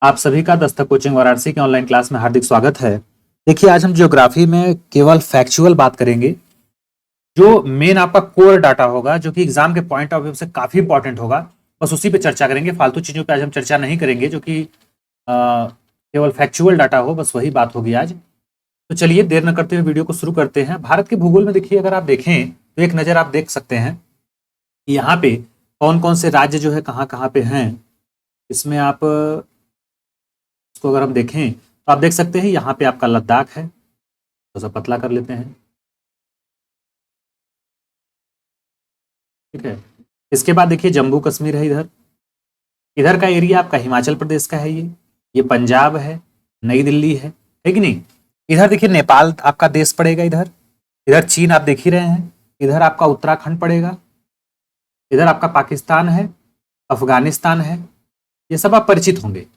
आप सभी का दस्तक कोचिंग वाराणसी के ऑनलाइन क्लास में हार्दिक स्वागत है। देखिए, आज हम ज्योग्राफी में केवल फैक्चुअल बात करेंगे। जो मेन आपका कोर डाटा होगा, जो कि एग्जाम के पॉइंट ऑफ व्यू से काफी इंपॉर्टेंट होगा, बस उसी पे चर्चा करेंगे। फालतू चीजों पे आज हम चर्चा नहीं करेंगे, जो कि केवल फैक्चुअल डाटा हो, बस वही बात होगी आज। तो चलिए देर न करते हुए वीडियो को शुरू करते हैं। भारत के भूगोल में देखिए, अगर आप देखें तो एक नज़र आप देख सकते हैं कि यहाँ पे कौन कौन से राज्य जो है कहाँ कहाँ पे हैं। इसमें आप इसको अगर हम देखें तो आप देख सकते हैं यहाँ पे आपका लद्दाख है। थोड़ा सा पतला कर लेते हैं, ठीक है। इसके बाद देखिए जम्मू कश्मीर है। इधर इधर का एरिया आपका हिमाचल प्रदेश का है। ये पंजाब है, नई दिल्ली है कि नहीं। इधर देखिए नेपाल आपका देश पड़ेगा। इधर इधर चीन आप देख ही रहे हैं। इधर आपका उत्तराखंड पड़ेगा। इधर आपका पाकिस्तान है, अफगानिस्तान है। ये सब आप परिचित होंगे।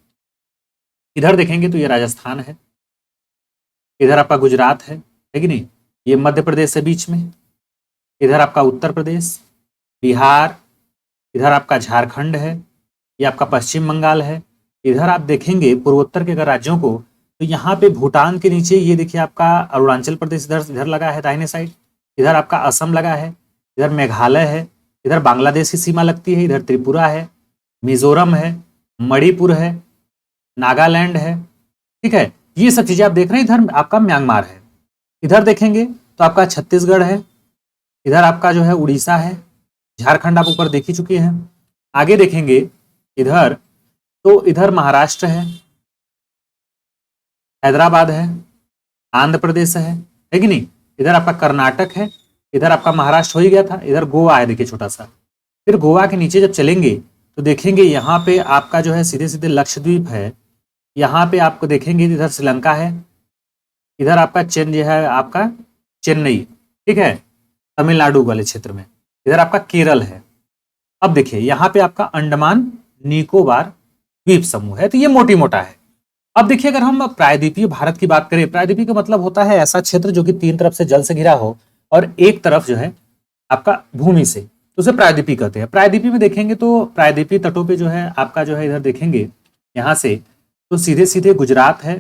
इधर देखेंगे तो ये राजस्थान है। इधर आपका गुजरात है कि नहीं। ये मध्य प्रदेश है बीच में। इधर आपका उत्तर प्रदेश, बिहार, इधर आपका झारखंड है। ये आपका पश्चिम बंगाल है। इधर आप देखेंगे पूर्वोत्तर के अगर राज्यों को, तो यहाँ पे भूटान के नीचे ये देखिए आपका अरुणाचल प्रदेश इधर इधर लगा है दाहिने साइड। इधर आपका असम लगा है। इधर मेघालय है। इधर बांग्लादेश की सीमा लगती है। इधर त्रिपुरा है, मिजोरम है, मणिपुर है, नागालैंड है, ठीक है। ये सब चीजें आप देख रहे हैं। इधर आपका म्यांमार है। इधर देखेंगे तो आपका छत्तीसगढ़ है। इधर आपका जो है उड़ीसा है। झारखंड आप ऊपर देख ही चुके हैं। आगे देखेंगे इधर तो इधर महाराष्ट्र है, हैदराबाद है, आंध्र प्रदेश है कि नहीं। इधर आपका कर्नाटक है। इधर आपका महाराष्ट्र हो ही गया था। इधर गोवा है, देखिए छोटा सा। फिर गोवा के नीचे जब चलेंगे तो देखेंगे यहाँ पे आपका जो है सीधे सीधे लक्षद्वीप है। यहाँ पे आपको देखेंगे इधर श्रीलंका है। इधर आपका जो है आपका चेन्नई, ठीक है, तमिलनाडु वाले क्षेत्र में। इधर आपका केरल है। अब देखिए यहाँ पे आपका अंडमान निकोबार द्वीप समूह है। तो ये मोटी मोटा है। अब देखिए अगर हम प्रायद्वीपीय भारत की बात करें, प्रायद्वीपीय का मतलब होता है ऐसा क्षेत्र जो कि तीन तरफ से जल से घिरा हो और एक तरफ जो है आपका भूमि से, तो उसे प्रायद्वीपीय कहते हैं। प्रायद्वीपीय में देखेंगे तो प्रायद्वीपीय तटों पे जो है आपका जो है इधर देखेंगे यहाँ से तो सीधे सीधे गुजरात है।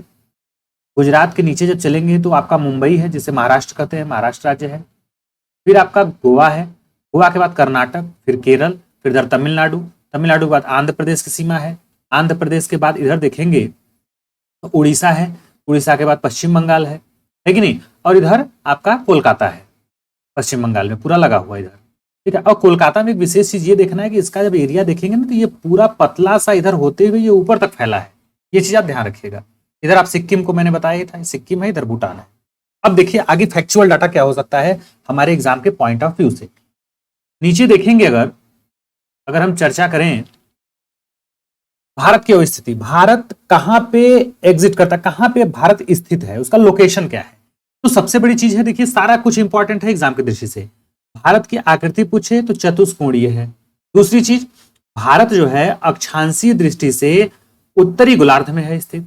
गुजरात के नीचे जब चलेंगे तो आपका मुंबई है, जिसे महाराष्ट्र कहते हैं, महाराष्ट्र राज्य है। फिर आपका गोवा है। गोवा के बाद कर्नाटक, फिर केरल, फिर इधर तमिलनाडु, तमिलनाडु के बाद आंध्र प्रदेश की सीमा है। आंध्र प्रदेश के बाद इधर देखेंगे तो उड़ीसा है। उड़ीसा के बाद पश्चिम बंगाल है कि नहीं। और इधर आपका कोलकाता है, पश्चिम बंगाल में पूरा लगा हुआ इधर, ठीक है। और कोलकाता में एक विशेष चीज ये देखना है कि इसका जब एरिया देखेंगे ना तो ये पूरा पतला सा इधर होते हुए ये ऊपर तक फैला है। ये चीज आप ध्यान रखिएगा। इधर आप सिक्किम को मैंने बताया ही था, सिक्किम है, इधर भूटान है। अब देखिए आगे फैक्चुअल डाटा क्या हो सकता है हमारे एग्जाम के पॉइंट ऑफ व्यू से। नीचे देखेंगे अगर अगर हम चर्चा करें भारत की अवस्थिति, भारत कहां पे एग्जिट करता है, कहां पे भारत स्थित है, उसका लोकेशन क्या है। तो सबसे बड़ी चीज है, देखिए सारा कुछ इंपॉर्टेंट है एग्जाम की दृष्टि से। भारत की आकृति पूछे तो चतुष्कोणीय है। दूसरी चीज, भारत जो है अक्षांशीय दृष्टि से उत्तरी गोलार्ध में है स्थित,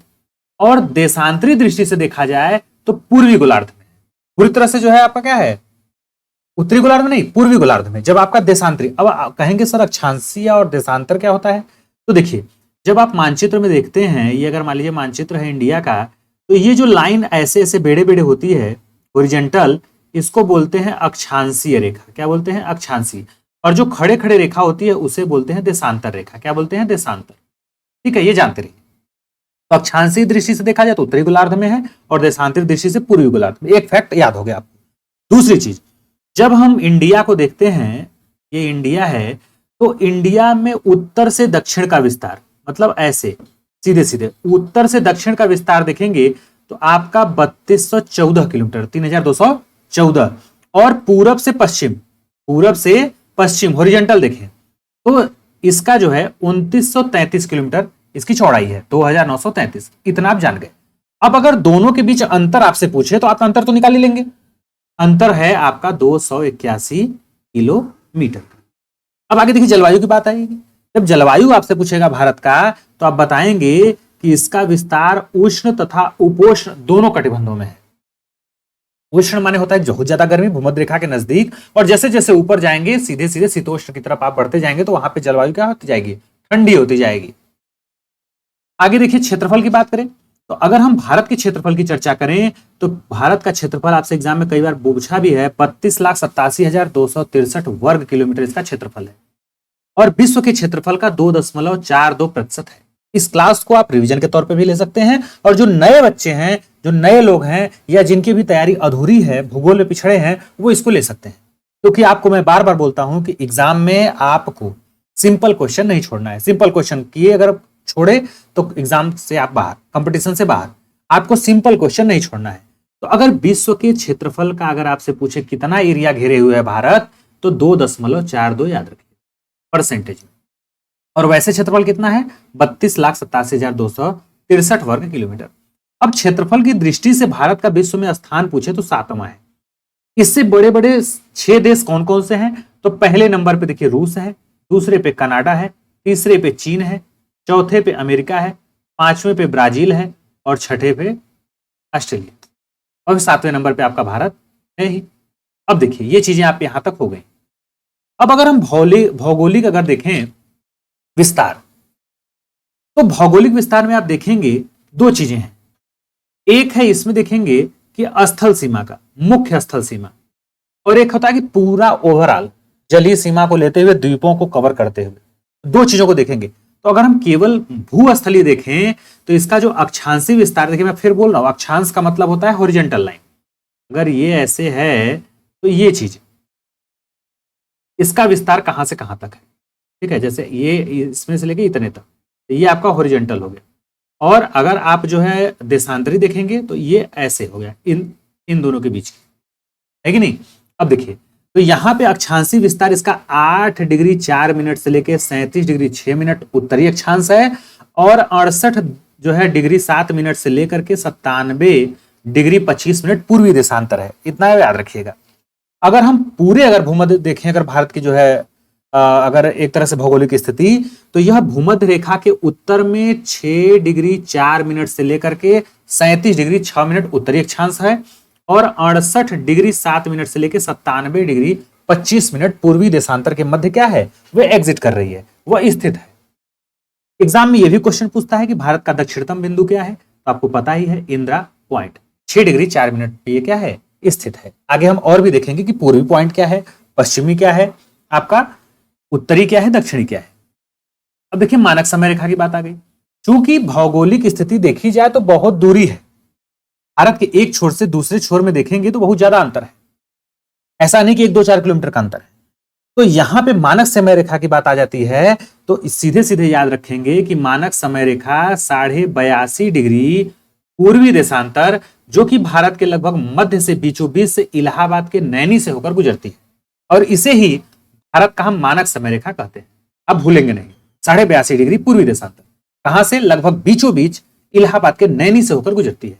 और देशांतरी दृष्टि से देखा जाए तो पूर्वी गोलार्ध में है। पूरी तरह से जो है आपका क्या है, उत्तरी गोलार्ध में नहीं, पूर्वी गोलार्ध में। जब आपका देशांतरी, अब कहेंगे सर अक्षांशीय और देशांतर क्या होता है, तो देखिए जब आप मानचित्र में देखते हैं, ये अगर मान लीजिए मानचित्र है इंडिया का, तो ये जो लाइन ऐसे ऐसे बेड़े बेड़े होती है ओरिजेंटल, इसको बोलते हैं अक्षांशीय रेखा। क्या बोलते हैं, अक्षांशीय। और जो खड़े खड़े रेखा होती है उसे बोलते हैं देशांतर रेखा। क्या बोलते हैं, देशांतर, ठीक है, ये जानते रहिए। तो अक्षांशीय दृष्टि से देखा जाए तो उत्तरी गोलार्ध में है, और देशांतरित दृष्टि से पूर्वी गोलार्ध में। एक फैक्ट याद हो गया आपको। दूसरी चीज, जब हम इंडिया को देखते हैं, ये इंडिया है, तो इंडिया में उत्तर से दक्षिण का विस्तार, मतलब ऐसे सीधे सीधे उत्तर से दक्षिण का विस्तार देखेंगे तो आपका 3214 किलोमीटर, 3214। और पूरब से पश्चिम, पूरब से पश्चिम हॉरिजॉन्टल देखें तो इसका जो है 2933 किलोमीटर इसकी चौड़ाई है, 2933। इतना आप जान गए। अब अगर दोनों के बीच अंतर आपसे पूछे तो आप अंतर तो निकाल ही लेंगे। अंतर है आपका 281 किलोमीटर। अब आगे देखिए जलवायु की बात आएगी। जब जलवायु आपसे पूछेगा भारत का, तो आप बताएंगे कि इसका विस्तार उष्ण तथा उपोष्ण दोनों कटिबंधों में है। उष्ण माने होता है बहुत ज्यादा गर्मी भूमध्य रेखा के नजदीक, और जैसे जैसे ऊपर जाएंगे सीधे सीधे शीतोष्ण की तरफ आप बढ़ते जाएंगे तो वहां पे जलवायु क्या होती जाएगी, ठंडी होती जाएगी। आगे देखिए क्षेत्रफल की बात करें तो अगर हम भारत के क्षेत्रफल की चर्चा करें तो भारत का क्षेत्रफल आपसे एग्जाम में कई बार पूछा भी है, 32,87,263 वर्ग किलोमीटर इसका क्षेत्रफल है और विश्व के क्षेत्रफल का 2.42% है। इस क्लास को आप रिवीजन के तौर पे भी ले सकते हैं और जो नए बच्चे हैं, जो नए लोग हैं या जिनकी भी तैयारी अधूरी है, भूगोल में पिछड़े हैं, वो इसको ले सकते हैं। क्योंकि आपको मैं बार बार बोलता हूं कि एग्जाम में आपको सिंपल क्वेश्चन नहीं छोड़ना है। सिंपल क्वेश्चन किए अगर छोड़े तो एग्जाम से आप बाहर, कंपटीशन से बाहर। आपको सिंपल क्वेश्चन नहीं छोड़ना है। तो अगर विश्व के क्षेत्रफल का अगर आपसे पूछे कितना एरिया घेरे हुए है भारत, तो 2.42 याद रखिए परसेंटेज में। और वैसे क्षेत्रफल कितना है, 32,87,263 वर्ग किलोमीटर। अब क्षेत्रफल की दृष्टि से भारत का विश्व में स्थान पूछे तो 7वां है। इससे बड़े बड़े 6 देश कौन कौन से हैं, तो पहले नंबर पे देखिए रूस है, दूसरे पे कनाडा है, तीसरे पे चीन है, चौथे पे अमेरिका है, 5वें पे ब्राजील है और छठे पे ऑस्ट्रेलिया और 7वें नंबर पे आपका भारत है ही। अब देखिए ये चीजें आप यहां तक हो गई। अब अगर हम भौगोलिक अगर देखें विस्तार, तो भौगोलिक विस्तार में आप देखेंगे 2 चीजें हैं। एक है इसमें देखेंगे कि स्थल सीमा का, मुख्य स्थल सीमा, और एक होता है कि पूरा ओवरऑल जलीय सीमा को लेते हुए द्वीपों को कवर करते हुए। 2 चीजों को देखेंगे। तो अगर हम केवल भूस्थलीय देखें तो इसका जो अक्षांशीय विस्तार, देखिए मैं फिर बोल रहा हूं, अक्षांश का मतलब होता है हॉरिजॉन्टल लाइन। अगर ये ऐसे है तो ये चीज, इसका विस्तार कहां से कहां तक है, ठीक है, जैसे ये इसमें से लेके इतने तक, तो ये आपका हॉरिजॉन्टल हो गया। और अगर आप जो है देशांतरी देखेंगे तो ये ऐसे हो गया, इन दोनों के बीच है कि नहीं। अब देखिए तो यहां पे अक्षांशीय विस्तार इसका 8 डिग्री 4 मिनट से लेके 37 डिग्री 6 मिनट उत्तरी अक्षांश है और 68 जो है डिग्री 7 मिनट से लेकर के 97 डिग्री 25 मिनट पूर्वी देशांतर है। इतना याद रखिएगा। अगर हम पूरे अगर भूमध्य देखें, अगर भारत की जो है अगर एक तरह से भौगोलिक स्थिति, तो यह भूमध्य रेखा के उत्तर में 6 डिग्री 4 मिनट से लेकर के 37 डिग्री 6 मिनट उत्तरी अक्षांश है और 68 डिग्री 7 मिनट से लेकर 97 डिग्री 25 मिनट पूर्वी देशांतर के मध्य क्या है, वह एग्जिट कर रही है, वह स्थित है। एग्जाम में यह भी क्वेश्चन पूछता है कि भारत का दक्षिणतम बिंदु क्या है, तो आपको पता ही है इंदिरा पॉइंट 6 डिग्री 4 मिनट पे ये क्या है, स्थित है। आगे हम और भी देखेंगे कि पूर्वी पॉइंट क्या है, पश्चिमी क्या है, आपका उत्तरी क्या है, दक्षिणी क्या है। अब देखिए मानक समय रेखा की बात आ गई। चूंकि भौगोलिक स्थिति देखी जाए तो बहुत दूरी है, भारत के एक छोर से दूसरे छोर में देखेंगे तो बहुत ज्यादा अंतर है, ऐसा नहीं कि 1-2-4 किलोमीटर का अंतर है। तो यहां पे मानक समय रेखा की बात आ जाती है तो सीधे सीधे याद रखेंगे कि मानक समय रेखा 82.5 डिग्री पूर्वी देशांतर, जो कि भारत के लगभग मध्य से बीचों बीच से इलाहाबाद के नैनी से होकर गुजरती है, और इसे ही भारत का हम मानक समय रेखा कहते हैं। अब भूलेंगे नहीं, 82.5 डिग्री पूर्वी देशांतर कहां से, लगभग बीचों बीच इलाहाबाद के नैनी से होकर गुजरती है।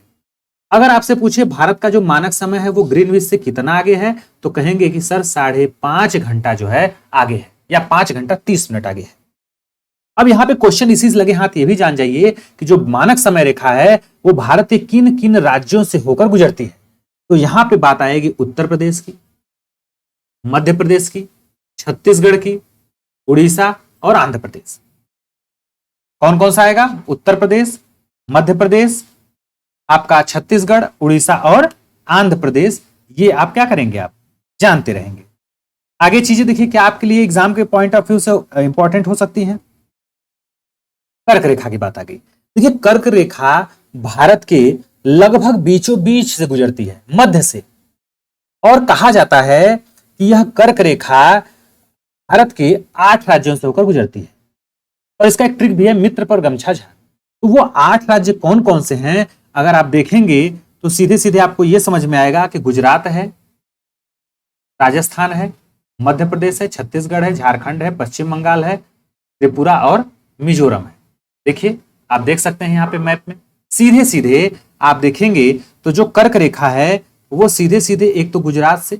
अगर आपसे पूछे भारत का जो मानक समय है वो ग्रीनविच से कितना आगे है, तो कहेंगे कि सर 5.5 घंटा जो है आगे है, या 5 घंटा 30 मिनट आगे है। अब यहां पे क्वेश्चन इसी से लगे हाथ ये भी जान जाइए कि जो मानक समय रेखा है वो भारत के किन किन राज्यों से होकर गुजरती है। तो यहां पे बात आएगी उत्तर प्रदेश की, मध्य प्रदेश की, छत्तीसगढ़ की, उड़ीसा और आंध्र प्रदेश। कौन कौन सा आएगा, उत्तर प्रदेश, मध्य प्रदेश, आपका छत्तीसगढ़, उड़ीसा और आंध्र प्रदेश। ये आप क्या करेंगे, आप जानते रहेंगे। आगे चीजें देखिए क्या आपके लिए एग्जाम के पॉइंट ऑफ व्यू से इंपॉर्टेंट हो सकती हैं। कर्क रेखा की बात आ गई। देखिए कर्क रेखा भारत के लगभग बीचों बीच से गुजरती है, मध्य से, और कहा जाता है कि यह कर्क रेखा भारत के 8 राज्यों से होकर गुजरती है। और इसका एक ट्रिक भी है, मित्र पर गमछा झाड़। तो वो 8 राज्य कौन कौन से हैं, अगर आप देखेंगे तो सीधे सीधे आपको यह समझ में आएगा कि गुजरात है, राजस्थान है, मध्य प्रदेश है, छत्तीसगढ़ है, झारखंड है, पश्चिम बंगाल है, त्रिपुरा और मिजोरम है। देखिए आप देख सकते हैं यहाँ पे मैप में सीधे सीधे आप देखेंगे तो जो कर्क रेखा है वो सीधे सीधे एक तो गुजरात से,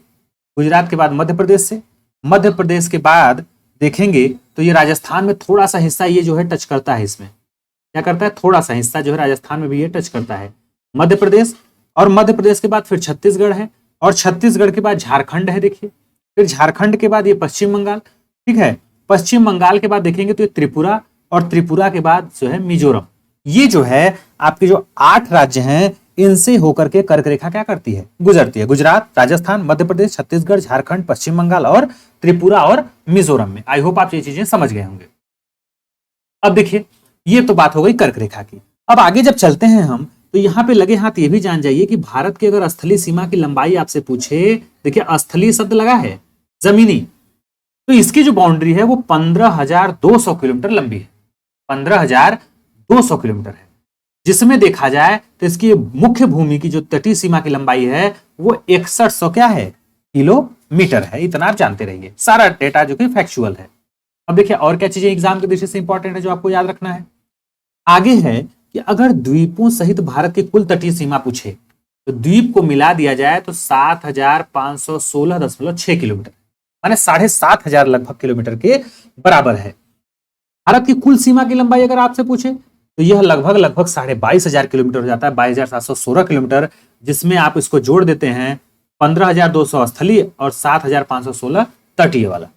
गुजरात के बाद मध्य प्रदेश से, मध्य प्रदेश के बाद देखेंगे तो ये राजस्थान में थोड़ा सा हिस्सा ये जो है टच करता है। इसमें क्या करता है, थोड़ा सा हिस्सा जो है राजस्थान में भी ये टच करता है, मध्य प्रदेश, और मध्य प्रदेश के बाद फिर छत्तीसगढ़ है, और छत्तीसगढ़ के बाद झारखंड है। देखिए फिर झारखंड के बाद ये पश्चिम बंगाल, ठीक है, पश्चिम बंगाल के बाद देखेंगे तो ये त्रिपुरा, और त्रिपुरा के बाद जो है मिजोरम। ये जो है आपके जो 8 राज्य हैं, इनसे होकर के कर्क रेखा क्या करती है, गुजरती है। गुजरात, राजस्थान, मध्य प्रदेश, छत्तीसगढ़, झारखंड, पश्चिम बंगाल और त्रिपुरा और मिजोरम में। आई होप आप ये चीजें समझ गए होंगे। अब देखिए, ये तो बात हो गई कर्क रेखा की। अब आगे जब चलते हैं हम, तो यहां पे लगे हाथ ये भी जान जाइए कि भारत की अगर स्थलीय सीमा की लंबाई आपसे पूछे, देखिए स्थलीय शब्द लगा है, जमीनी, तो इसकी जो बाउंड्री है वो 15,200 किलोमीटर लंबी है। 15,200 किलोमीटर है, जिसमें देखा जाए तो इसकी मुख्य भूमि की जो तटीय सीमा की लंबाई है वो 6100 क्या है, किलोमीटर है। इतना आप जानते रहिए, सारा डेटा जो कि फैक्चुअल है। अब देखिए और क्या चीजें एग्जाम की दृष्टि से इंपॉर्टेंट है जो आपको याद रखना है। आगे है कि अगर द्वीपों सहित भारत की कुल तटीय सीमा पूछे, तो द्वीप को मिला दिया जाए तो 7,516.6 किलोमीटर, माने 7,500 लगभग किलोमीटर के बराबर है। भारत की कुल सीमा की लंबाई अगर आपसे पूछे, तो यह लगभग 22,500 किलोमीटर हो जाता है, 22,716 किलोमीटर, जिसमें आप इसको जोड़ देते हैं 15,200 स्थलीय और 7,516 तटीय वाला,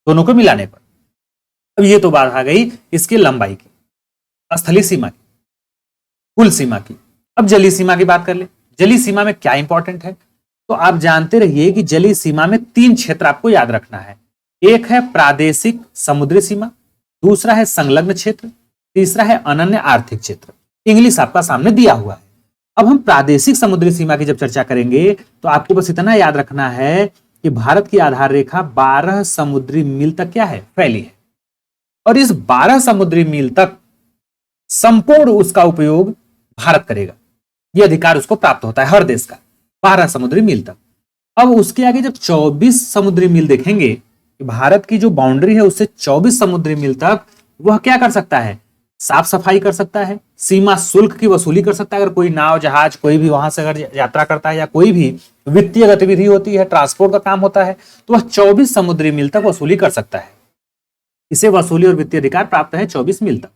दोनों को मिलाने पर। अब ये तो बात आ गई इसकी लंबाई की, स्थलीय सीमा की, कुल सीमा की। अब जलीय सीमा की बात कर ले। जलीय सीमा में क्या इंपॉर्टेंट है, तो आप जानते रहिए कि जलीय सीमा में 3 क्षेत्र आपको याद रखना है। एक है प्रादेशिक समुद्री सीमा, दूसरा है संलग्न क्षेत्र, तीसरा है अनन्य आर्थिक क्षेत्र। इंग्लिश आपका सामने दिया हुआ है। अब हम प्रादेशिक समुद्री सीमा की जब चर्चा करेंगे, तो आपको बस इतना याद रखना है कि भारत की आधार रेखा 12 समुद्री मील तक क्या है, फैली है, और इस 12 समुद्री मील तक संपूर्ण उसका उपयोग भारत करेगा। यह अधिकार उसको प्राप्त होता है हर देश का, 12 समुद्री मील तक। अब उसके आगे जब 24 समुद्री मील देखेंगे, भारत की जो बाउंड्री है उससे 24 समुद्री मील तक वह क्या कर सकता है, साफ सफाई कर सकता है, सीमा शुल्क की वसूली कर सकता है। अगर कोई नाव जहाज कोई भी वहां से अगर यात्रा करता है या कोई भी वित्तीय गतिविधि होती है, ट्रांसपोर्ट का काम होता है, तो वह 24 समुद्री मील तक वसूली कर सकता है। इसे वसूली और वित्तीय अधिकार प्राप्त है 24 मील तक।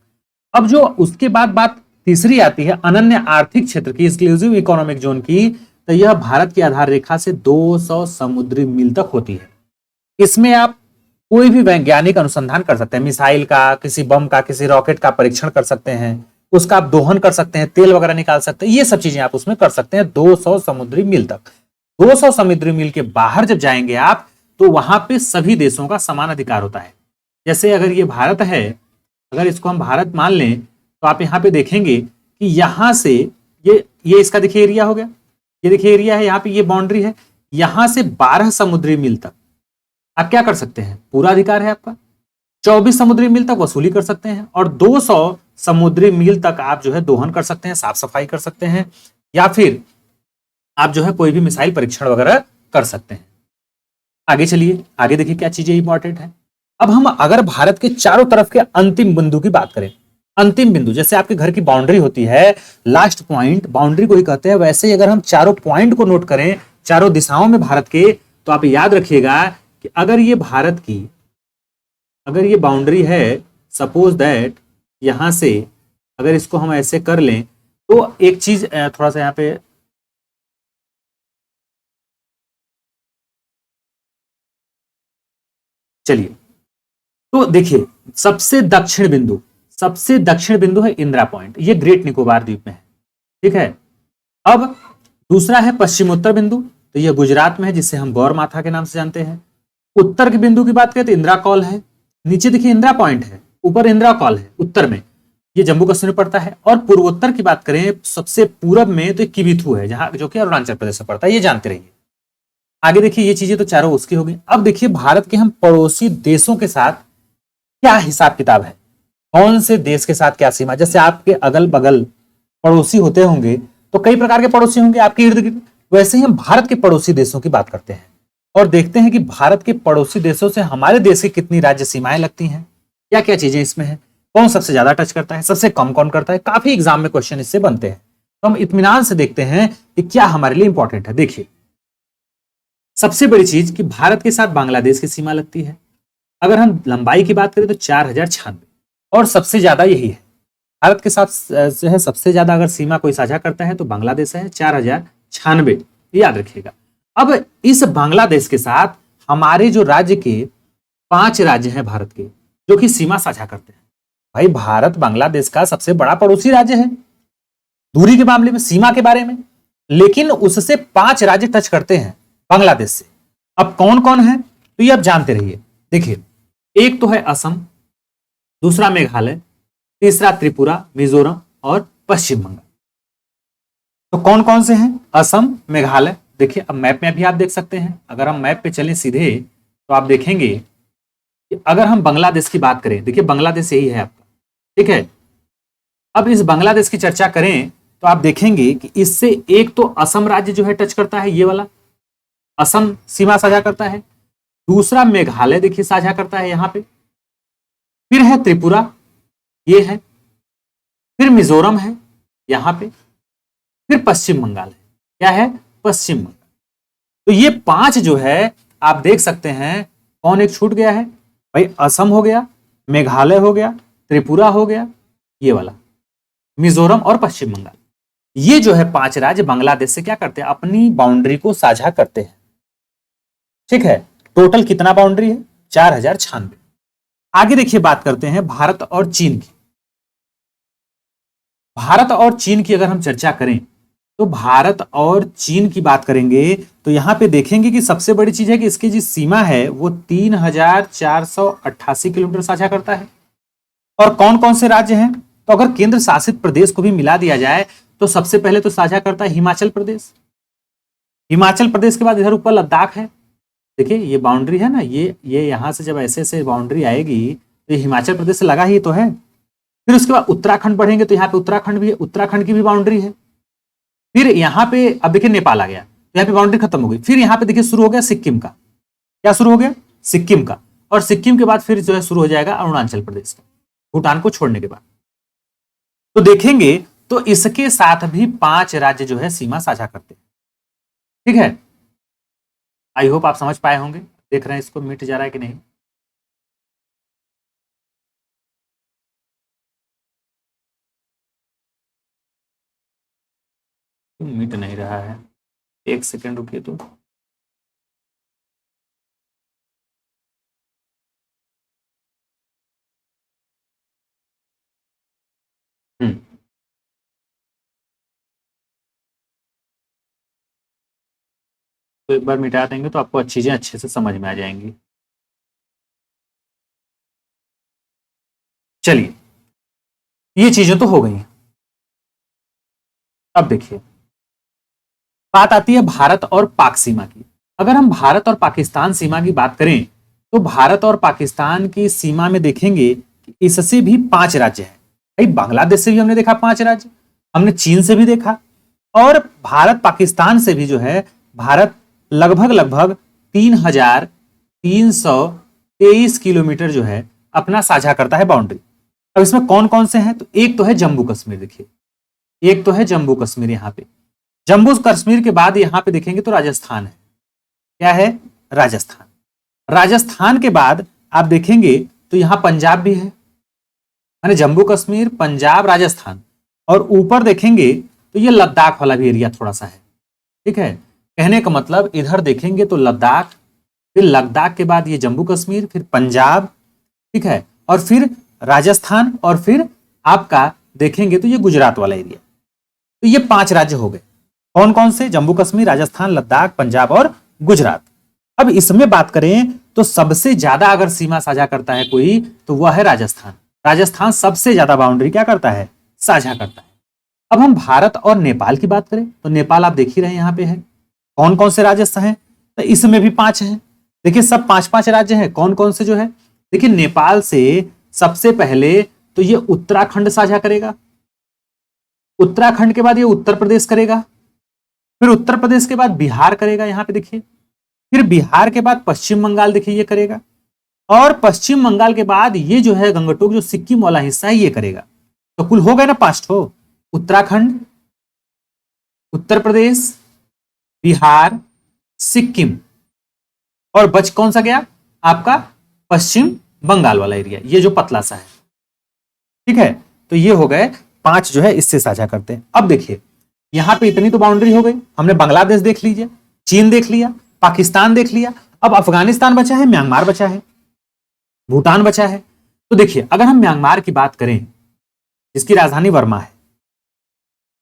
अब जो उसके बाद बात तीसरी आती है अनन्य आर्थिक क्षेत्र की, एक्सक्लूसिव इकोनॉमिक जोन की, तो यह भारत की आधार रेखा से 200 समुद्री मील तक होती है। इसमें आप कोई भी वैज्ञानिक अनुसंधान कर सकते हैं, मिसाइल का, किसी बम का, किसी रॉकेट का परीक्षण कर सकते हैं, उसका आप दोहन कर सकते हैं, तेल वगैरह निकाल सकते हैं, ये सब चीजें आप उसमें कर सकते हैं 200 समुद्री मील तक। 200 समुद्री मील के बाहर जब जाएंगे आप, तो वहां पे सभी देशों का समान अधिकार होता है। जैसे अगर ये भारत है, अगर इसको हम भारत मान लें, तो आप यहाँ पे देखेंगे कि यहां से ये इसका देखिए एरिया हो गया, ये देखिए एरिया है, यहाँ पे ये बाउंड्री है, यहां से 12 समुद्री मील तक आप क्या कर सकते हैं, पूरा अधिकार है आपका। 24 समुद्री मील तक वसूली कर सकते हैं और 200 समुद्री मील तक आप जो है दोहन कर सकते हैं, साफ सफाई कर सकते हैं, या फिर आप जो है कोई भी मिसाइल परीक्षण वगैरह कर सकते हैं। आगे चलिए, आगे देखिए क्या चीजें इंपॉर्टेंट है। अब हम अगर भारत के चारों तरफ के अंतिम बिंदु की बात करें, अंतिम बिंदु जैसे आपके घर की बाउंड्री होती है, लास्ट पॉइंट बाउंड्री को ही कहते हैं, वैसे ही अगर हम चारों पॉइंट को नोट करें चारों दिशाओं में भारत के, तो आप याद रखिएगा कि अगर ये भारत की, अगर ये बाउंड्री है, सपोज दैट यहां से अगर इसको हम ऐसे कर लें, तो एक चीज थोड़ा सा यहां पे चलिए, तो देखिए सबसे दक्षिण बिंदु है इंदिरा पॉइंट, ये ग्रेट निकोबार द्वीप में है, ठीक है। अब दूसरा है पश्चिमोत्तर बिंदु, तो ये गुजरात में है, जिसे हम गौर माथा के नाम से जानते हैं। उत्तर के बिंदु की बात करें तो इंदिरा कॉल है, नीचे देखिए इंदिरा पॉइंट है, ऊपर इंदिरा कॉल है उत्तर में, ये जम्मू कश्मीर में पड़ता है। और पूर्वोत्तर की बात करें सबसे पूरब में तो किबिथू है, जहां जो कि अरुणाचल प्रदेश में पड़ता है, ये जानते रहिए। आगे देखिए ये चीजें तो चारों उसकी होगी। अब देखिए भारत के हम पड़ोसी देशों के साथ क्या हिसाब किताब है, कौन से देश के साथ क्या सीमा। जैसे आपके अगल बगल पड़ोसी होते होंगे, तो कई प्रकार के पड़ोसी होंगे आपके इर्द गिर्द, वैसे ही हम भारत के पड़ोसी देशों की बात करते हैं और देखते हैं कि भारत के पड़ोसी देशों से हमारे देश की कितनी राज्य सीमाएं लगती हैं, क्या क्या चीजें इसमें है, कौन सबसे ज्यादा टच करता है, सबसे कम कौन करता है। काफी एग्जाम में क्वेश्चन इससे बनते हैं, तो हम इत्मीनान से देखते हैं कि क्या हमारे लिए इंपॉर्टेंट है। देखिए सबसे बड़ी चीज कि भारत के साथ बांग्लादेश की सीमा लगती है। अगर हम लंबाई की बात करें तो 4,096, और सबसे ज्यादा यही है भारत के साथ जो है, सबसे ज्यादा अगर सीमा कोई साझा करता है तो बांग्लादेश है, 4,096, याद रखिएगा। अब इस बांग्लादेश के साथ हमारे जो राज्य के 5 राज्य हैं भारत के, जो कि सीमा साझा करते हैं, भाई भारत बांग्लादेश का सबसे बड़ा पड़ोसी राज्य है दूरी के मामले में, सीमा के बारे में, लेकिन उससे 5 राज्य टच करते हैं बांग्लादेश से। अब कौन कौन है तो ये आप जानते रहिए। देखिए, एक तो है असम, दूसरा मेघालय, तीसरा त्रिपुरा, मिजोरम और पश्चिम बंगाल। तो कौन कौन से हैं? असम, मेघालय। देखिए अब मैप में भी आप देख सकते हैं, अगर हम मैप पे चलें सीधे तो आप देखेंगे कि अगर हम बांग्लादेश की बात करें, देखिए बांग्लादेश यही है आपका, ठीक है। अब इस बांग्लादेश की चर्चा करें तो आप देखेंगे कि इससे एक तो असम राज्य जो है टच करता है, ये वाला असम सीमा साझा करता है, दूसरा मेघालय देखिए साझा करता है यहां पे, फिर है त्रिपुरा, ये है, फिर मिजोरम है यहां पे, फिर पश्चिम बंगाल है, क्या है? पश्चिम बंगाल। तो ये 5 जो है आप देख सकते हैं, कौन एक छूट गया है भाई? असम हो गया, मेघालय हो गया, त्रिपुरा हो गया, ये वाला मिजोरम और पश्चिम बंगाल। ये जो है 5 राज्य बांग्लादेश से क्या करते हैं? अपनी बाउंड्री को साझा करते हैं, ठीक है। टोटल कितना बाउंड्री है? 4096। आगे देखिए बात करते हैं भारत और चीन की। भारत और चीन की अगर हम चर्चा करें तो भारत और चीन की बात करेंगे तो यहां पे देखेंगे कि सबसे बड़ी चीज है कि इसकी जो सीमा है वो 3488 किलोमीटर साझा करता है। और कौन कौन से राज्य हैं? तो अगर केंद्र शासित प्रदेश को भी मिला दिया जाए तो सबसे पहले तो साझा करता है हिमाचल प्रदेश। हिमाचल प्रदेश के बाद इधर ऊपर लद्दाख है। देखिए ये बाउंड्री है ना, ये यहां से जब ऐसे ऐसे बाउंड्री आएगी तो ये हिमाचल प्रदेश से लगा ही तो है। फिर उसके बाद उत्तराखंड बढ़ेंगे तो यहाँ पे उत्तराखंड भी है, उत्तराखंड की भी बाउंड्री है। फिर यहाँ पे अब देखिए नेपाल आ गया, तो यहाँ पे बाउंड्री खत्म हो गई। फिर यहाँ पे देखिए शुरू हो गया सिक्किम का, क्या शुरू हो गया? सिक्किम का। और सिक्किम के बाद फिर जो है शुरू हो जाएगा अरुणाचल प्रदेश का, भूटान को छोड़ने के बाद। तो देखेंगे तो इसके साथ भी 5 राज्य जो है सीमा साझा करते हैं, ठीक है। आई होप आप समझ पाए होंगे। देख रहे हैं इसको मिट जा रहा है कि नहीं? मिट नहीं रहा है, एक सेकेंड रुकिए तो। हम्म, तो एक बार मिटा देंगे तो आपको चीजें अच्छे से समझ में आ जाएंगी। चलिए, ये चीजें तो हो गई। अब देखिए बात आती है भारत और पाक सीमा की। अगर हम भारत और पाकिस्तान सीमा की बात करें तो भारत और पाकिस्तान की सीमा में देखेंगे कि इससे भी 5 राज्य हैं। भाई बांग्लादेश से भी हमने देखा 5 राज्य, हमने चीन से भी देखा, और भारत पाकिस्तान से भी जो है भारत लगभग लगभग 3323 किलोमीटर जो है अपना साझा करता है बाउंड्री। अब इसमें कौन कौन से हैं? तो एक तो है जम्मू कश्मीर, देखिए एक तो है जम्मू कश्मीर। यहाँ पे जम्मू कश्मीर के बाद यहाँ पे देखेंगे तो राजस्थान है, क्या है? राजस्थान। राजस्थान के बाद आप देखेंगे तो यहां पंजाब भी है, यानी जम्मू कश्मीर, पंजाब, राजस्थान। और ऊपर देखेंगे तो ये लद्दाख वाला भी एरिया थोड़ा सा है, ठीक है। कहने का मतलब इधर देखेंगे तो लद्दाख, फिर लद्दाख के बाद ये जम्मू कश्मीर, फिर पंजाब, ठीक है, और फिर राजस्थान, और फिर आपका देखेंगे तो ये गुजरात वाला एरिया। तो ये 5 राज्य हो गए। कौन कौन से? जम्मू कश्मीर, राजस्थान, लद्दाख, पंजाब और गुजरात। अब इसमें बात करें तो सबसे ज्यादा अगर सीमा साझा करता है कोई तो वह है राजस्थान। राजस्थान सबसे ज्यादा बाउंड्री क्या करता है? साझा करता है। अब हम भारत और नेपाल की बात करें तो नेपाल आप देख ही रहे हैं यहाँ पे है। कौन कौन से राज्य हैं? तो इसमें भी 5 हैं। देखिए सब 5-5 राज्य हैं। कौन कौन से जो है? देखिए नेपाल से सबसे पहले तो ये उत्तराखंड साझा करेगा, उत्तराखंड के बाद ये उत्तर प्रदेश करेगा, फिर उत्तर प्रदेश के बाद बिहार करेगा, यहां पे देखिए, फिर बिहार के बाद पश्चिम बंगाल देखिए ये करेगा, और पश्चिम बंगाल के बाद ये जो है गंगटोक जो सिक्किम वाला हिस्सा है ये करेगा। तो कुल हो गए ना 5 ठो, उत्तराखंड, उत्तर प्रदेश, बिहार, सिक्किम, और बच कौन सा गया? आपका पश्चिम बंगाल वाला एरिया, ये जो पतला सा है, ठीक है। तो ये हो गए 5 जो है इससे साझा करते हैं। अब देखिए यहां पे इतनी तो बाउंड्री हो गई, हमने बांग्लादेश देख लीजिए, चीन देख लिया, पाकिस्तान देख लिया, अब अफगानिस्तान बचा है, म्यांमार बचा है, भूटान बचा है। तो देखिए अगर हम म्यांमार की बात करें जिसकी राजधानी वर्मा है,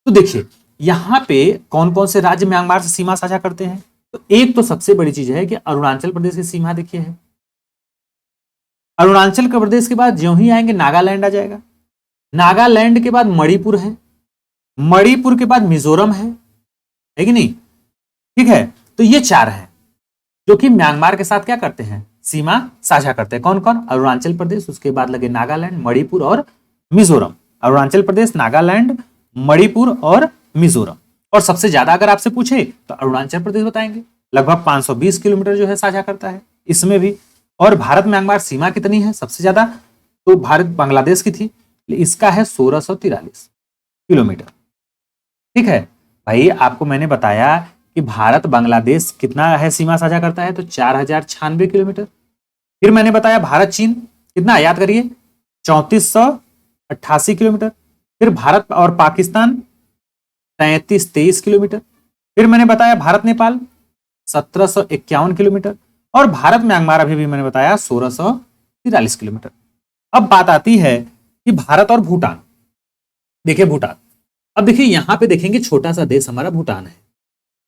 तो देखिए यहां पे कौन कौन से राज्य म्यांमार से सीमा साझा करते हैं। तो एक तो सबसे बड़ी चीज है कि अरुणाचल प्रदेश की सीमा देखिए है। अरुणाचल प्रदेश के बाद ज्यों ही आएंगे नागालैंड आ जाएगा, नागालैंड के बाद मणिपुर है, मणिपुर के बाद मिजोरम है कि नहीं, ठीक है। तो ये 4 हैं जो कि म्यांमार के साथ क्या करते हैं, सीमा साझा करते हैं। कौन कौन, अरुणाचल प्रदेश, उसके बाद लगे नागालैंड, मणिपुर और मिजोरम। अरुणाचल प्रदेश, नागालैंड, मणिपुर और मिजोरम। और सबसे ज्यादा अगर आपसे पूछे तो अरुणाचल प्रदेश बताएंगे, लगभग 520 किलोमीटर जो है साझा करता है इसमें भी। और भारत म्यांमार सीमा कितनी है सबसे ज्यादा, तो भारत बांग्लादेश की थी, इसका है 1643 किलोमीटर, ठीक है। भाई आपको मैंने बताया कि भारत बांग्लादेश कितना है सीमा साझा करता है, तो 4096 किलोमीटर। फिर मैंने बताया भारत चीन कितना, याद करिए, 3488 किलोमीटर। फिर भारत और पाकिस्तान 3323 किलोमीटर। फिर मैंने बताया भारत नेपाल 1751 किलोमीटर। और भारत म्यांमार अभी भी मैंने बताया 1643 किलोमीटर। अब बात आती है कि भारत और भूटान। देखिए भूटान, अब देखिए यहां पे देखेंगे छोटा सा देश हमारा भूटान है,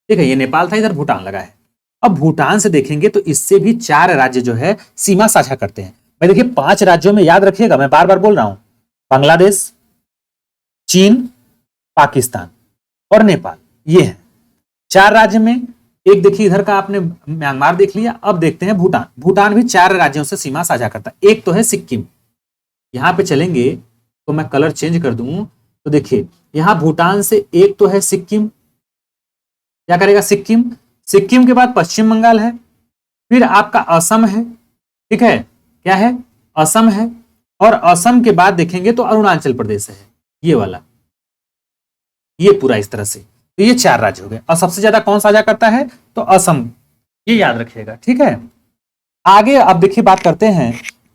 ठीक है। ये नेपाल था, इधर भूटान लगा है। अब भूटान से देखेंगे तो इससे भी 4 राज्य जो है सीमा साझा करते हैं। भाई देखिए 5 राज्यों में याद रखिएगा, मैं बार बार बोल रहा हूं, बांग्लादेश, चीन, पाकिस्तान और नेपाल, ये है 4 राज्य में। एक देखिए इधर का आपने म्यांमार देख लिया, अब देखते हैं भूटान। भूटान भी 4 राज्यों से सीमा साझा करता है। एक तो है सिक्किम, यहां पे चलेंगे तो मैं कलर चेंज कर दूं तो देखिए यहां भूटान से एक तो है सिक्किम, क्या करेगा सिक्किम। सिक्किम के बाद पश्चिम बंगाल है, फिर आपका असम है, ठीक है, क्या है, असम है। और असम के बाद देखेंगे तो अरुणाचल प्रदेश है, ये वाला, ये पूरा इस तरह से। तो ये 4 राज्य हो गए। और सबसे ज्यादा कौन साझा करता है, तो असम, ये याद रखिएगा, ठीक है। आगे अब देखिए बात करते हैं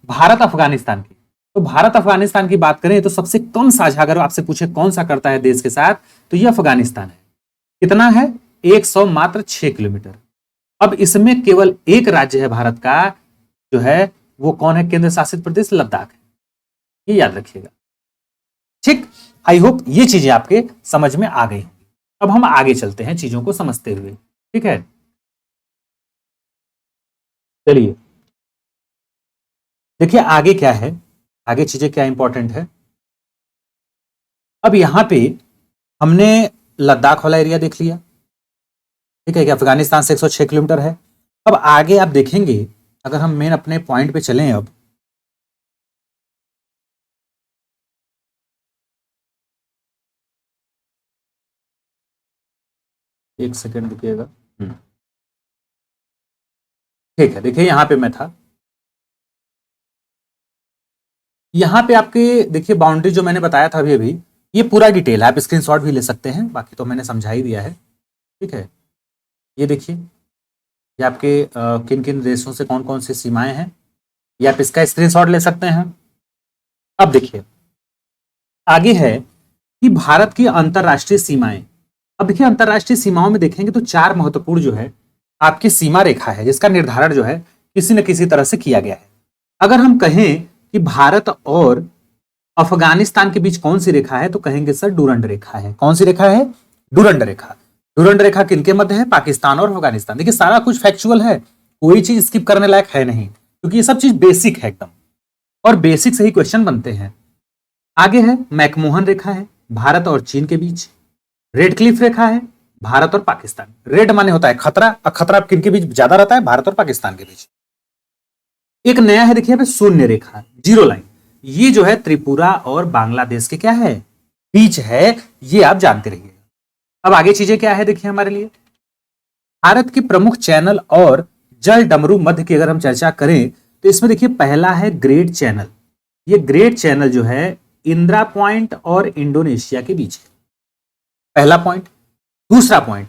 भारत अफगानिस्तान की। तो भारत अफगानिस्तान की बात करें तो सबसे कम साझा अगर आपसे पूछे कौन सा करता है देश के साथ, तो ये अफगानिस्तान है। कितना है, 106 किलोमीटर। अब इसमें केवल एक राज्य है भारत का जो है वो कौन है, केंद्र शासित प्रदेश लद्दाख है, ये याद रखिएगा, ठीक। आई होप ये चीजें आपके समझ में आ गई। अब हम आगे चलते हैं चीजों को समझते हुए, ठीक है। चलिए देखिए आगे क्या है, आगे चीजें क्या इंपॉर्टेंट है। अब यहां पे हमने लद्दाख वाला एरिया देख लिया, ठीक है, कि अफगानिस्तान से 106 किलोमीटर है। अब आगे आप देखेंगे अगर हम मेन अपने पॉइंट पे चलें, अब एक सेकेंड रुकिएगा, ठीक है। देखिए यहां पे मैं था, यहां पे आपके देखिए बाउंड्री जो मैंने बताया था अभी अभी, ये पूरा डिटेल है, आप स्क्रीनशॉट भी ले सकते हैं, बाकी तो मैंने समझा ही दिया है, ठीक है। ये देखिए ये आपके किन किन देशों से कौन कौन सी सीमाएं हैं, ये आप इसका स्क्रीनशॉट ले सकते हैं। अब देखिए आगे है कि भारत की अंतरराष्ट्रीय सीमाएं। अब देखिए अंतरराष्ट्रीय सीमाओं में देखेंगे तो 4 महत्वपूर्ण जो है आपकी सीमा रेखा है जिसका निर्धारण जो है किसी न किसी तरह से किया गया है। अगर हम कहें कि भारत और अफगानिस्तान के बीच कौन सी रेखा है, तो कहेंगे सर डूरंड रेखा है। कौन सी रेखा है, डूरंड रेखा। डूरंड रेखा किनके मध्य है, पाकिस्तान और अफगानिस्तान। देखिए सारा कुछ फैक्चुअल है, कोई चीज स्किप करने लायक है नहीं, क्योंकि ये सब चीज बेसिक है एकदम, और बेसिक से ही क्वेश्चन बनते हैं। आगे है मैकमोहन रेखा है भारत और चीन के बीच। रेड क्लिफ रेखा है भारत और पाकिस्तान। रेड माने होता है खतरा, और खतरा किनके बीच ज्यादा रहता है, भारत और पाकिस्तान के बीच। एक नया है देखिए शून्य रेखा, जीरो लाइन, ये जो है त्रिपुरा और बांग्लादेश के क्या है, बीच है, ये आप जानते रहिए। अब आगे चीजें क्या है देखिए हमारे लिए, भारत के प्रमुख चैनल और जल डमरू मध्य की अगर हम चर्चा करें तो इसमें देखिए पहला है ग्रेट चैनल। ये ग्रेट चैनल जो है इंदिरा पॉइंट और इंडोनेशिया के बीच है, पहला पॉइंट। दूसरा पॉइंट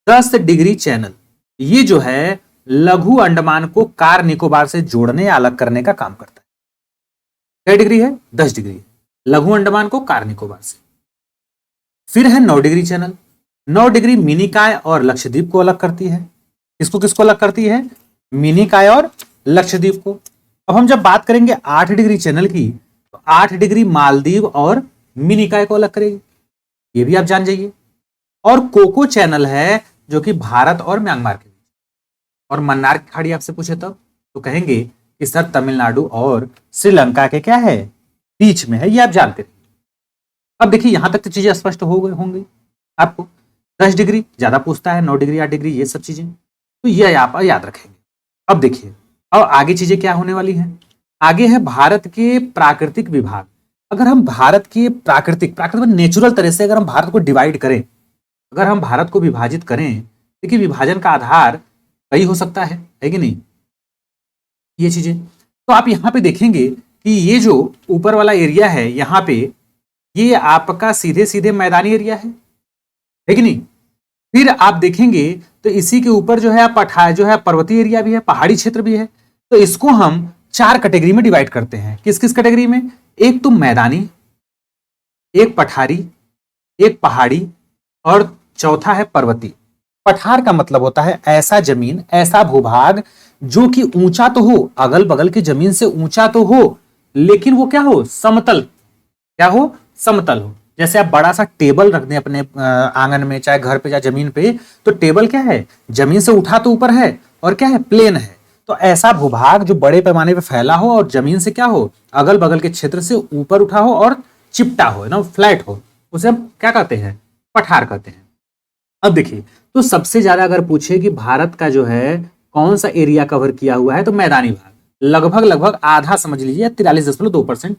10 डिग्री चैनल, ये जो है लघु अंडमान को कार निकोबार से जोड़ने या अलग करने का काम करता है। क्या डिग्री है, 10 डिग्री, लघु अंडमान को कार निकोबार से। फिर है 9 डिग्री चैनल, 9 डिग्री मिनिकॉय और लक्षद्वीप को अलग करती है। किसको किसको अलग करती है, मिनिकॉय और लक्षद्वीप को। अब हम जब बात करेंगे 8 डिग्री चैनल की, तो 8 डिग्री मालदीव और मिनिकॉय को अलग करेगी, ये भी आप जान जाइए। और कोको चैनल है जो कि भारत और म्यांमार के बीच। और मन्नार की खाड़ी आपसे पूछे तब तो कहेंगे कि सर तमिलनाडु और श्रीलंका के क्या है, बीच में है, ये आप जानते थे। अब देखिए यहां तक तो चीजें स्पष्ट हो गई होंगी आपको। 10 डिग्री ज्यादा पूछता है, 9 डिग्री 8 डिग्री ये सब चीजें, तो ये आप याद रखेंगे। अब देखिए अब आगे चीजें क्या होने वाली हैं। आगे है भारत के प्राकृतिक विभाग। अगर हम भारत के प्राकृतिक नेचुरल तरह से अगर हम भारत को डिवाइड करें, अगर हम भारत को विभाजित करें, देखिए विभाजन का आधार कई हो सकता है कि नहीं, ये चीजें। तो आप यहां पे देखेंगे कि ये जो ऊपर वाला एरिया है यहां पे, ये आपका सीधे सीधे मैदानी एरिया है कि नहीं। फिर आप देखेंगे तो इसी के ऊपर जो है जो है पर्वतीय एरिया भी है, पहाड़ी क्षेत्र भी है। तो इसको हम 4 कैटेगरी में डिवाइड करते हैं। किस किस कैटेगरी में? एक तो मैदानी, एक पठारी, एक पहाड़ी और चौथा है पर्वतीय। पठार का मतलब होता है ऐसा जमीन, ऐसा भूभाग जो कि ऊंचा तो हो, अगल बगल की जमीन से ऊंचा तो हो, लेकिन वो क्या हो, समतल। क्या हो? समतल हो। जैसे आप बड़ा सा टेबल रख दें अपने आंगन में, चाहे घर पे चाहे जमीन पे, तो टेबल क्या है, जमीन से उठा तो ऊपर है और क्या है, प्लेन है। तो ऐसा भूभाग जो बड़े पैमाने पे फैला हो और जमीन से क्या हो, अगल बगल के क्षेत्र से ऊपर उठा हो और चिपटा हो ना, फ्लैट हो, उसे हम क्या कहते हैं, पठार कहते हैं। अब देखिए तो सबसे ज्यादा अगर पूछे कि भारत का जो है कौन सा एरिया कवर किया हुआ है, तो मैदानी भाग लगभग लगभग आधा समझ लीजिए, 43.2%।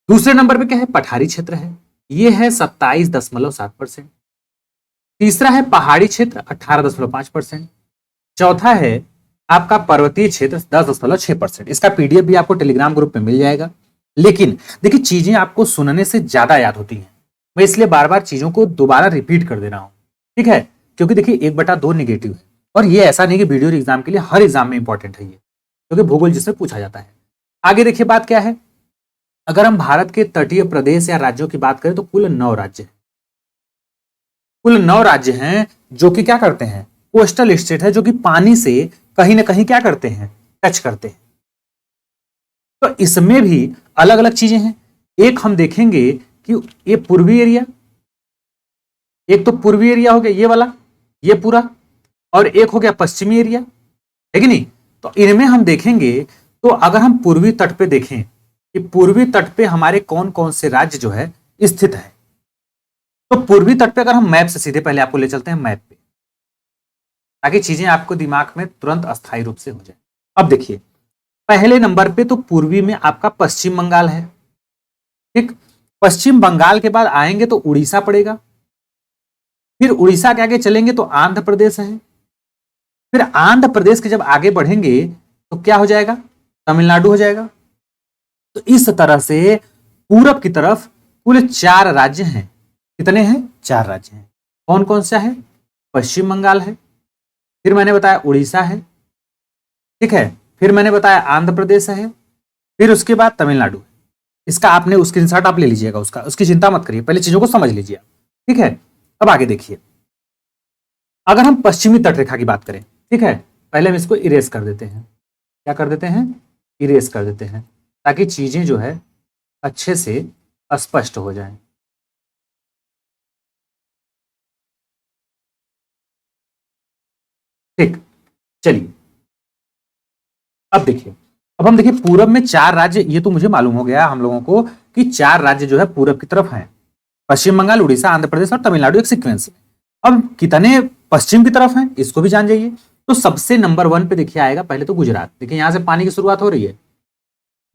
दूसरे नंबर पे क्या है, पठारी क्षेत्र है, ये है 27.7%। तीसरा है पहाड़ी क्षेत्र 18.5%। चौथा है आपका पर्वतीय क्षेत्र 10.6%। इसका पीडीएफ भी आपको टेलीग्राम ग्रुप में मिल जाएगा। लेकिन देखिए चीजें आपको सुनने से ज्यादा याद होती हैं, मैं इसलिए बार बार चीजों को दोबारा रिपीट कर दे रहा हूं, ठीक है, क्योंकि देखिए 1/2 निगेटिव है। और ये ऐसा नहीं कि वीडियो एग्जाम के लिए हर एग्जाम में इंपॉर्टेंट है ये, क्योंकि भूगोल जिसमें पूछा जाता है। आगे देखिए बात क्या है, अगर हम भारत के तटीय प्रदेश या राज्यों की बात करें तो कुल 9 राज्य हैं। कुल 9 राज्य हैं जो कि क्या करते हैं, कोस्टल स्टेट है, जो कि पानी से कहीं ना कहीं क्या करते हैं, टच करते हैं। तो इसमें भी अलग अलग चीजें हैं। एक हम देखेंगे कि ये पूर्वी एरिया, एक तो पूर्वी एरिया हो गया ये वाला, ये पूरा, और एक हो गया पश्चिमी एरिया, है कि नहीं। तो इनमें हम देखेंगे, तो अगर हम पूर्वी तट पे देखें कि पूर्वी तट पे हमारे कौन कौन से राज्य जो है स्थित है, तो पूर्वी तट पे अगर हम मैप से सीधे पहले आपको ले चलते हैं मैप पे, ताकि चीजें आपको दिमाग में तुरंत अस्थायी रूप से हो जाए। अब देखिए पहले नंबर पे तो पूर्वी में आपका पश्चिम बंगाल है, ठीक। पश्चिम बंगाल के बाद आएंगे तो उड़ीसा पड़ेगा, फिर उड़ीसा के आगे चलेंगे तो आंध्र प्रदेश है, फिर आंध्र प्रदेश के जब आगे बढ़ेंगे तो क्या हो जाएगा, तमिलनाडु हो जाएगा। तो इस तरह से पूरब की तरफ कुल 4 राज्य हैं। कितने हैं, 4 राज्य हैं। कौन कौन सा है, पश्चिम बंगाल है, फिर मैंने बताया उड़ीसा है, ठीक है, फिर मैंने बताया आंध्र प्रदेश है, फिर उसके बाद तमिलनाडु। इसका आपने स्क्रीनशॉट आप ले लीजिएगा, उसकी चिंता मत करिए, पहले चीजों को समझ लीजिए, ठीक है। अब आगे देखिए, अगर हम पश्चिमी तट रेखा की बात करें, ठीक है, पहले हम इसको इरेज कर देते हैं। क्या कर देते हैं, इरेज कर देते हैं, ताकि चीजें जो है अच्छे से स्पष्ट हो जाएं। ठीक, चलिए अब देखिए, अब हम देखिए पूरब में 4 राज्य, ये तो मुझे मालूम हो गया हम लोगों को कि 4 राज्य जो है पूरब की तरफ हैं, पश्चिम बंगाल, उड़ीसा, आंध्र प्रदेश और तमिलनाडु एक सीक्वेंस में। अब कितने पश्चिम की तरफ हैं, इसको भी जान जाइए। तो सबसे नंबर 1 पे देखिए आएगा पहले तो गुजरात। देखिए यहां से पानी की शुरुआत हो रही है,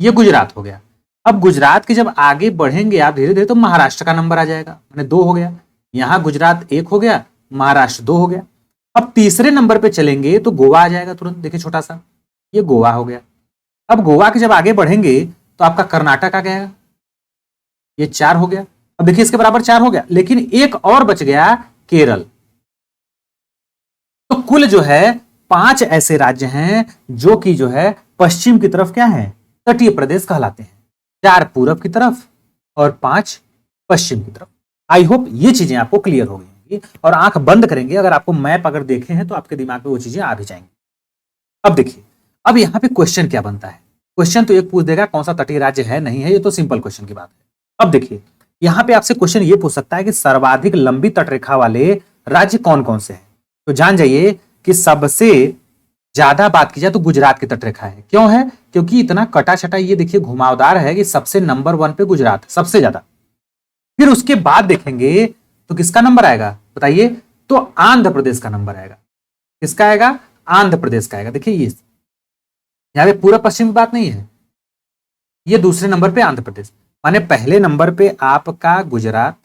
ये गुजरात हो गया। अब गुजरात के जब आगे बढ़ेंगे आप धीरे धीरे, तो महाराष्ट्र का नंबर आ जाएगा, मैंने 2 हो गया। यहां गुजरात 1 हो गया, महाराष्ट्र 2 हो गया। अब तीसरे नंबर पे चलेंगे तो गोवा आ जाएगा तुरंत, देखिए छोटा सा, ये गोवा हो गया। अब गोवा के जब आगे बढ़ेंगे तो आपका कर्नाटक आ गया, ये 4 हो गया। अब देखिए इसके बराबर 4 हो गया, लेकिन एक और बच गया, केरल। तो कुल जो है 5 ऐसे राज्य हैं जो कि जो है पश्चिम की तरफ क्या है, तटीय प्रदेश कहलाते हैं। 4 पूरब की तरफ और 5 पश्चिम की तरफ। आई होप ये चीजें आपको क्लियर हो गई होंगी, और आंख बंद करेंगे अगर आपको मैप अगर देखे हैं तो आपके दिमाग में वो चीजें आ भी जाएंगी। अब देखिए, अब यहां पे क्वेश्चन क्या बनता है, क्वेश्चन तो एक पूछ देगा कौन सा तटीय राज्य है नहीं है, ये तो सिंपल क्वेश्चन की बात है। अब देखिए यहां पे आपसे क्वेश्चन ये पूछ सकता है कि सर्वाधिक लंबी तटरेखा वाले राज्य कौन कौन से हैं। तो जान जाइए कि सबसे ज्यादा बात की जाए तो गुजरात की तटरेखा है। क्यों है? क्योंकि इतना कटा छटा ये देखिए घुमावदार है कि सबसे नंबर 1 पे गुजरात सबसे ज्यादा। फिर उसके बाद देखेंगे तो किसका नंबर आएगा बताइए? तो आंध्र प्रदेश का नंबर आएगा। किसका आएगा? आंध्र प्रदेश का आएगा। देखिए ये यहां पे पूरा पश्चिम की बात नहीं है, ये दूसरे नंबर पे आंध्र प्रदेश, माने पहले नंबर पे आपका गुजरात।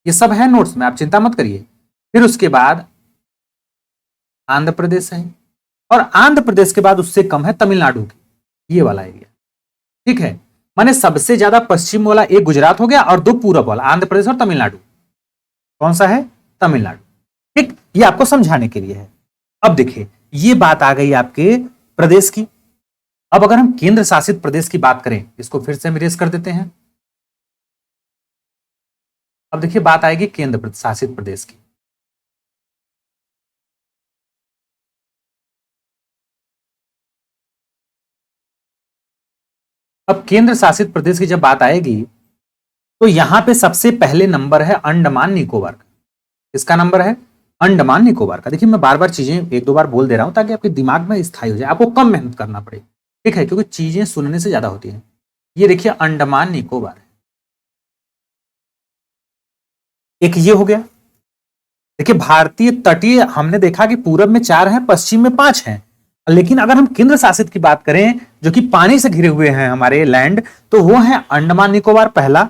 ये सब है नोट्स में, आप चिंता मत करिए। फिर उसके बाद आंध्र प्रदेश है, और आंध्र प्रदेश के बाद उससे कम है तमिलनाडु की, ये वाला एरिया। ठीक है, माने सबसे ज्यादा पश्चिम वाला एक गुजरात हो गया और दो पूरब वाला आंध्र प्रदेश और तमिलनाडु। कौन सा है? तमिलनाडु। ठीक, ये आपको समझाने के लिए है। अब देखिए ये बात आ गई आपके प्रदेश की। अब अगर हम केंद्र शासित प्रदेश की बात करें, इसको फिर से हम इरेज कर देते हैं। अब देखिए बात आएगी केंद्र शासित प्रदेश की। अब केंद्र शासित प्रदेश की जब बात आएगी तो यहां पे सबसे पहले नंबर है अंडमान निकोबार का। किसका नंबर है? अंडमान निकोबार का। देखिए मैं बार बार चीजें एक दो बार बोल दे रहा हूं ताकि आपके दिमाग में स्थायी हो जाए, आपको कम मेहनत करना पड़े। ठीक है, क्योंकि चीजें सुनने से ज्यादा होती हैं। ये देखिए अंडमान निकोबार, एक ये हो गया। देखिए भारतीय तटीय हमने देखा कि पूरब में 4 हैं, पश्चिम में 5 हैं, लेकिन अगर हम केंद्र शासित की बात करें जो कि पानी से घिरे हुए हैं हमारे लैंड, तो वो है अंडमान निकोबार पहला,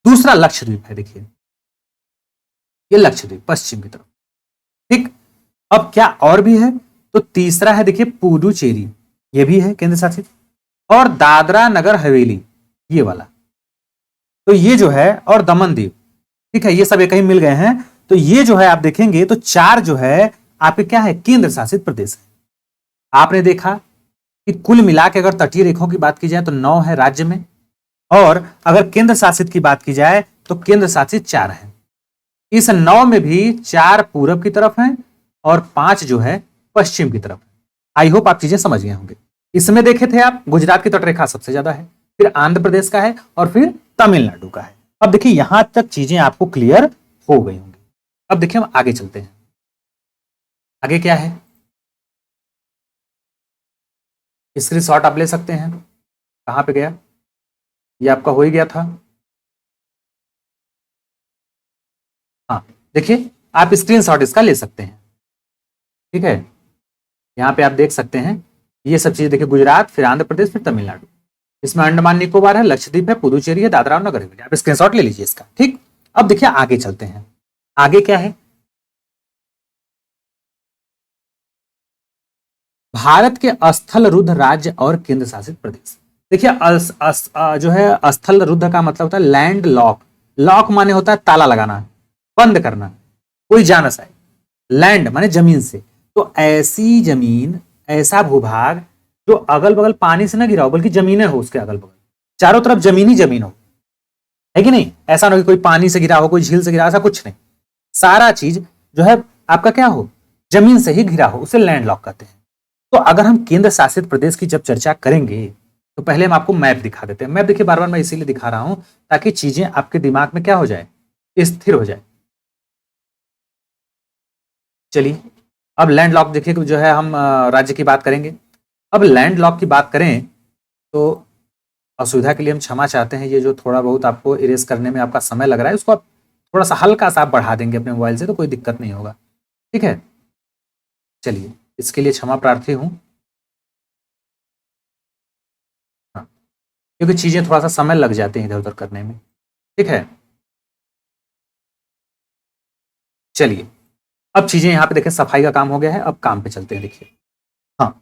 दूसरा लक्षद्वीप है। देखिए ये लक्षद्वीप पश्चिम की तरफ। ठीक, अब क्या और भी है? तो तीसरा है देखिए पुडुचेरी, ये भी है केंद्र शासित, और दादरा नगर हवेली ये वाला, तो ये जो है, और दमन दीव। ठीक है, ये सब एक ही मिल गए हैं। तो ये जो है आप देखेंगे तो 4 जो है आपके क्या है? केंद्र शासित प्रदेश है। आपने देखा कि कुल मिला के अगर तटीय रेखाओं की बात की जाए तो 9 है राज्य में, और अगर केंद्र शासित की बात की जाए तो केंद्र शासित 4 है। इस 9 में भी 4 पूरब की तरफ हैं और 5 जो है पश्चिम की तरफ। आई होप आप चीजें समझ गए होंगे। इसमें देखे थे आप गुजरात की तटरेखा सबसे ज्यादा है, फिर आंध्र प्रदेश का है, और फिर तमिलनाडु का है। अब देखिए यहां तक चीजें आपको क्लियर हो गई होंगी। अब देखिए हम आगे चलते हैं। आगे क्या है? स्क्रीनशॉट आप ले सकते हैं। कहां पे गया? ये आपका हो ही गया था। हाँ देखिए आप स्क्रीनशॉट इसका ले सकते हैं। ठीक है, यहाँ पे आप देख सकते हैं ये सब चीजें। देखिए गुजरात, फिर आंध्र प्रदेश, फिर तमिलनाडु। इसमें अंडमान निकोबार है, लक्षद्वीप है, पुदुचेरी है, दादरा और नगर हवेली। आप स्क्रीनशॉट ले लीजिए इसका। ठीक, अब देखिए आगे चलते हैं। आगे क्या है? भारत के स्थल रुद्ध राज्य और केंद्र शासित प्रदेश। देखिए जो है स्थल रुद्ध का मतलब होता है लैंड लॉक। लॉक माने होता है ताला लगाना, बंद करना, कोई जा ना सके। लैंड माने जमीन से, तो ऐसी जमीन, ऐसा भूभाग जो अगल बगल पानी से ना गिरा हो बल्कि जमीनें हो, उसके अगल बगल चारों तरफ जमीन ही जमीन हो, है कि नहीं? ऐसा ना हो कि कोई पानी से गिरा हो, कोई झील से गिरा, ऐसा कुछ नहीं। सारा चीज जो है आपका क्या हो? जमीन से ही घिरा हो, उसे लैंड लॉक कहते हैं। तो अगर हम केंद्र शासित प्रदेश की जब चर्चा करेंगे तो पहले हम आपको मैप दिखा देते हैं। मैप देखिए बार बार मैं इसीलिए दिखा रहा हूं ताकि चीजें आपके दिमाग में क्या हो जाए? स्थिर हो जाए। चलिए अब लैंड लॉक देखिए जो है हम राज्य की बात करेंगे। अब लैंड लॉक की बात करें तो असुविधा के लिए हम क्षमा चाहते हैं। ये जो थोड़ा बहुत आपको इरेज करने में आपका समय लग रहा है, उसको आप थोड़ा सा हल्का सा आप बढ़ा देंगे अपने मोबाइल से तो कोई दिक्कत नहीं होगा। ठीक है, चलिए इसके लिए क्षमा प्रार्थी हूं। हाँ, क्योंकि चीजें थोड़ा सा समय लग जाते हैं इधर उधर करने में। ठीक है, चलिए अब चीजें यहाँ पे देखें, सफाई का काम हो गया है, अब काम पे चलते हैं। देखिए हाँ,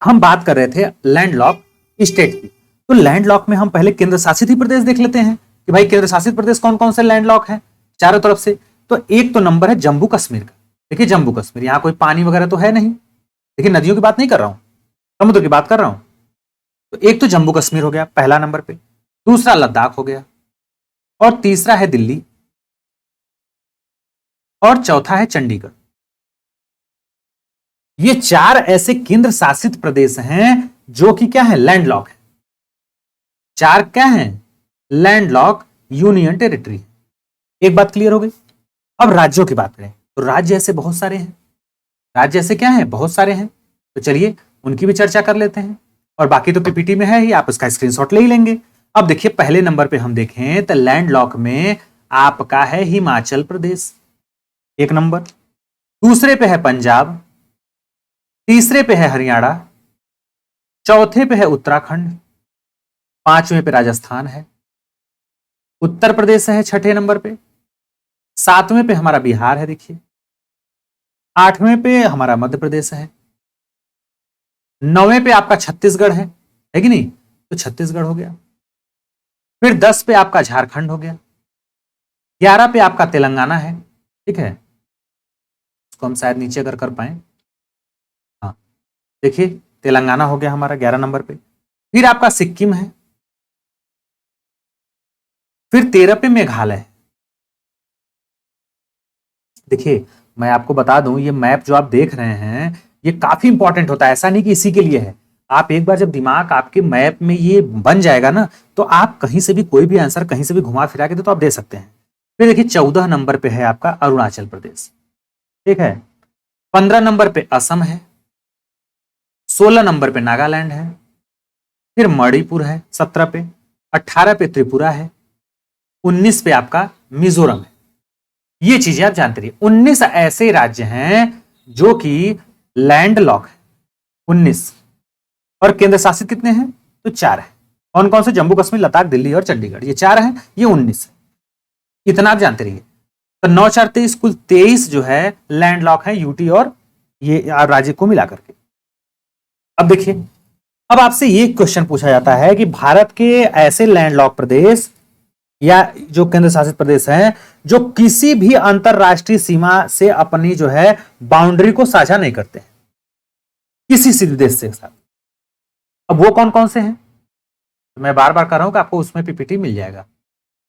हम बात कर रहे थे लैंडलॉक स्टेट की। तो लैंडलॉक में हम पहले केंद्र शासित ही प्रदेश देख लेते हैं कि भाई केंद्र शासित प्रदेश कौन कौन से लैंडलॉक है चारों तरफ से। तो एक तो नंबर है जम्मू कश्मीर का। देखिए जम्मू कश्मीर, यहाँ कोई पानी वगैरह तो है नहीं। देखिए नदियों की बात नहीं कर रहा हूं, समुद्र की बात कर रहा हूं। तो एक तो जम्मू कश्मीर हो गया पहला नंबर पे, दूसरा लद्दाख हो गया, और तीसरा है दिल्ली, और चौथा है चंडीगढ़। ये 4 ऐसे केंद्र शासित प्रदेश हैं जो कि क्या है, लैंडलॉक है। 4 क्या हैं, लैंडलॉक यूनियन टेरिटरी। एक बात क्लियर हो गई। अब राज्यों की बात करें तो राज्य ऐसे बहुत सारे हैं। राज्य ऐसे क्या है, बहुत सारे हैं। तो चलिए उनकी भी चर्चा कर लेते हैं, और बाकी तो पीपीटी में है ही, आप उसका स्क्रीनशॉट ले ही लेंगे। अब देखिए पहले नंबर पे हम देखें तो लैंडलॉक में आपका है हिमाचल प्रदेश, एक नंबर। दूसरे पे है पंजाब, तीसरे पे है हरियाणा, चौथे पे है उत्तराखंड, पांचवें पे राजस्थान है, उत्तर प्रदेश है छठे नंबर पे, सातवें पे हमारा बिहार है देखिए, आठवें पे हमारा मध्य प्रदेश है, नौवें पे आपका छत्तीसगढ़ है कि नहीं, तो छत्तीसगढ़ हो गया। फिर 10 पे आपका झारखंड हो गया, 11 पे आपका तेलंगाना है, ठीक है, इसको हम शायद नीचे अगर कर पाए, हाँ देखिए तेलंगाना हो गया हमारा 11 नंबर पे। फिर आपका सिक्किम है, फिर 13 पे मेघालय है। देखिए मैं आपको बता दूं, ये मैप जो आप देख रहे हैं ये काफी इंपॉर्टेंट होता है, ऐसा नहीं कि इसी के लिए है। आप एक बार जब दिमाग आपके मैप में ये बन जाएगा ना, तो आप कहीं से भी कोई भी आंसर कहीं से भी घुमा फिरा के तो आप दे सकते हैं। फिर देखिए 14 नंबर पे है आपका अरुणाचल प्रदेश, ठीक है, 15 नंबर पे असम है, 16 नंबर पे नागालैंड है, फिर मणिपुर है 17 पे, 18 पे त्रिपुरा है, 19 पे आपका मिजोरम है। ये चीजें आप जानते रहिए। 19 ऐसे राज्य हैं जो कि लैंड लॉक है, 19। और केंद्र शासित कितने हैं, तो 4 है। कौन कौन से, जम्मू कश्मीर, लद्दाख, दिल्ली और चंडीगढ़, ये 4 हैं, ये 19 है। इतना आप जानते रहिए। तो 9 4 23 कुल 23 जो है लैंड लॉक है, यूटी और ये राज्य को मिला करके। अब देखिए, अब आपसे ये क्वेश्चन पूछा जाता है कि भारत के ऐसे लैंडलॉक प्रदेश या जो केंद्र शासित प्रदेश हैं जो किसी भी अंतरराष्ट्रीय सीमा से अपनी जो है बाउंड्री को साझा नहीं करते हैं किसी से देश से साथ। अब वो कौन कौन से हैं, तो मैं बार बार कह रहा हूं कि आपको उसमें पीपीटी मिल जाएगा,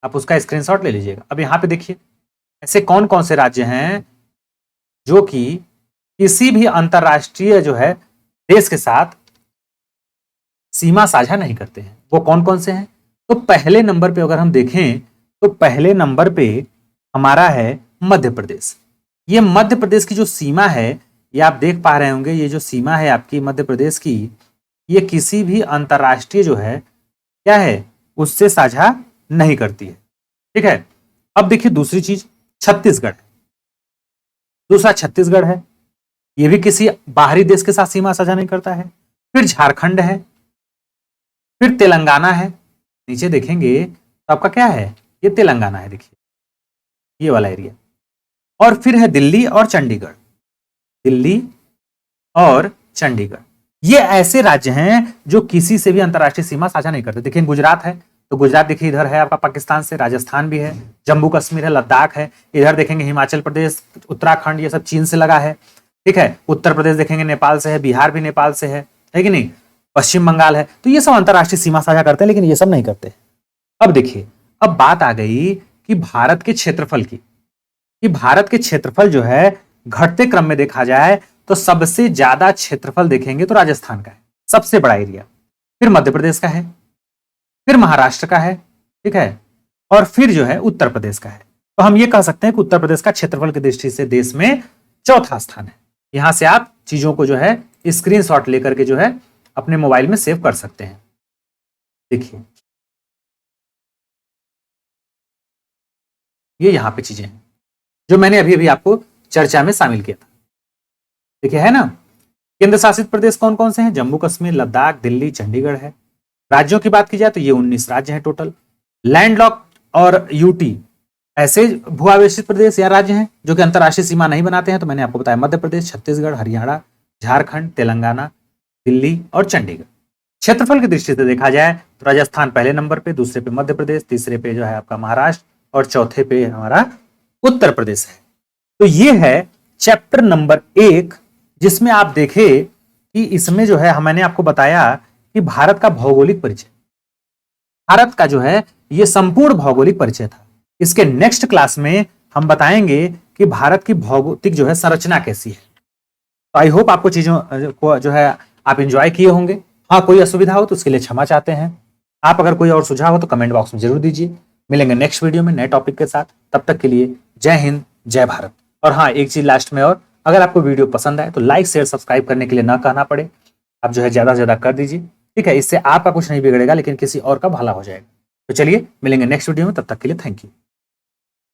आप उसका स्क्रीनशॉट ले लीजिएगा। अब यहां पे देखिए ऐसे कौन कौन से राज्य हैं जो कि किसी भी अंतरराष्ट्रीय जो है देश के साथ सीमा साझा नहीं करते हैं, वो कौन कौन से हैं। तो पहले नंबर पे अगर हम देखें तो पहले नंबर पे हमारा है मध्य प्रदेश। ये मध्य प्रदेश की जो सीमा है, ये आप देख पा रहे होंगे, ये जो सीमा है आपकी मध्य प्रदेश की, ये किसी भी अंतरराष्ट्रीय जो है क्या है उससे साझा नहीं करती है, ठीक है। अब देखिए दूसरी चीज, छत्तीसगढ़, दूसरा छत्तीसगढ़ है, ये भी किसी बाहरी देश के साथ सीमा साझा नहीं करता है। फिर झारखंड है, फिर तेलंगाना है, नीचे देखेंगे तो आपका क्या है, ये तेलंगाना है, देखिए ये वाला एरिया। और फिर है दिल्ली और चंडीगढ़, दिल्ली और चंडीगढ़। ये ऐसे राज्य हैं जो किसी से भी अंतरराष्ट्रीय सीमा साझा नहीं करते। देखिए गुजरात है, तो गुजरात देखिए इधर है आपका पाकिस्तान से, राजस्थान भी है, जम्मू कश्मीर है, लद्दाख है, इधर देखेंगे हिमाचल प्रदेश, उत्तराखंड, ये सब चीन से लगा है, ठीक है। उत्तर प्रदेश देखेंगे नेपाल से है, बिहार भी नेपाल से है कि नहीं, पश्चिम बंगाल है। तो ये सब अंतरराष्ट्रीय सीमा साझा करते हैं, लेकिन ये सब नहीं करते। अब देखिए, अब बात आ गई कि भारत के क्षेत्रफल की, कि भारत के क्षेत्रफल जो है घटते क्रम में देखा जाए तो सबसे ज्यादा क्षेत्रफल देखेंगे तो राजस्थान का है, सबसे बड़ा एरिया, फिर मध्य प्रदेश का है, फिर महाराष्ट्र का है, ठीक है, और फिर जो है उत्तर प्रदेश का है। तो हम ये कह सकते हैं कि उत्तर प्रदेश का क्षेत्रफल की दृष्टि से देश में चौथा स्थान है। यहां से आप चीजों को जो है स्क्रीनशॉट लेकर के जो है अपने मोबाइल में सेव कर सकते हैं। देखिए ये यहां पे चीजें हैं जो मैंने अभी अभी आपको चर्चा में शामिल किया था, देखिए है ना। केंद्र शासित प्रदेश कौन कौन से हैं, जम्मू कश्मीर, लद्दाख, दिल्ली, चंडीगढ़ है। राज्यों की बात की जाए तो ये 19 राज्य हैं टोटल। लैंडलॉक और यूटी ऐसे भूआवेशित प्रदेश या राज्य हैं जो कि अंतरराष्ट्रीय सीमा नहीं बनाते हैं, तो मैंने आपको बताया मध्य प्रदेश, छत्तीसगढ़, हरियाणा, झारखंड, तेलंगाना, दिल्ली और चंडीगढ़। क्षेत्रफल की दृष्टि से देखा जाए तो राजस्थान पहले नंबर पे, दूसरे पे मध्य प्रदेश, तीसरे पे जो है आपका महाराष्ट्र और चौथे पे हमारा उत्तर प्रदेश है। तो ये है चैप्टर नंबर 1, जिसमें आप देखें कि इसमें जो है मैंने आपको बताया कि भारत का भौगोलिक परिचय, भारत का जो है ये संपूर्ण भौगोलिक परिचय था। इसके नेक्स्ट क्लास में हम बताएंगे कि भारत की भौगोलिक जो है संरचना कैसी है। तो आई होप आपको चीजों को जो है आप इंजॉय किए होंगे। हाँ, कोई असुविधा हो तो उसके लिए क्षमा चाहते हैं। आप अगर कोई और सुझाव हो तो कमेंट बॉक्स में जरूर दीजिए। मिलेंगे नेक्स्ट वीडियो में नए टॉपिक के साथ। तब तक के लिए जय हिंद, जय भारत। और हाँ, एक चीज लास्ट में और, अगर आपको वीडियो पसंद आए तो लाइक शेयर सब्सक्राइब करने के लिए ना कहना पड़े, आप जो है ज्यादा से ज्यादा कर दीजिए, ठीक है। इससे आपका कुछ नहीं बिगड़ेगा लेकिन किसी और का भला हो जाएगा। तो चलिए मिलेंगे नेक्स्ट वीडियो में, तब तक के लिए थैंक यू।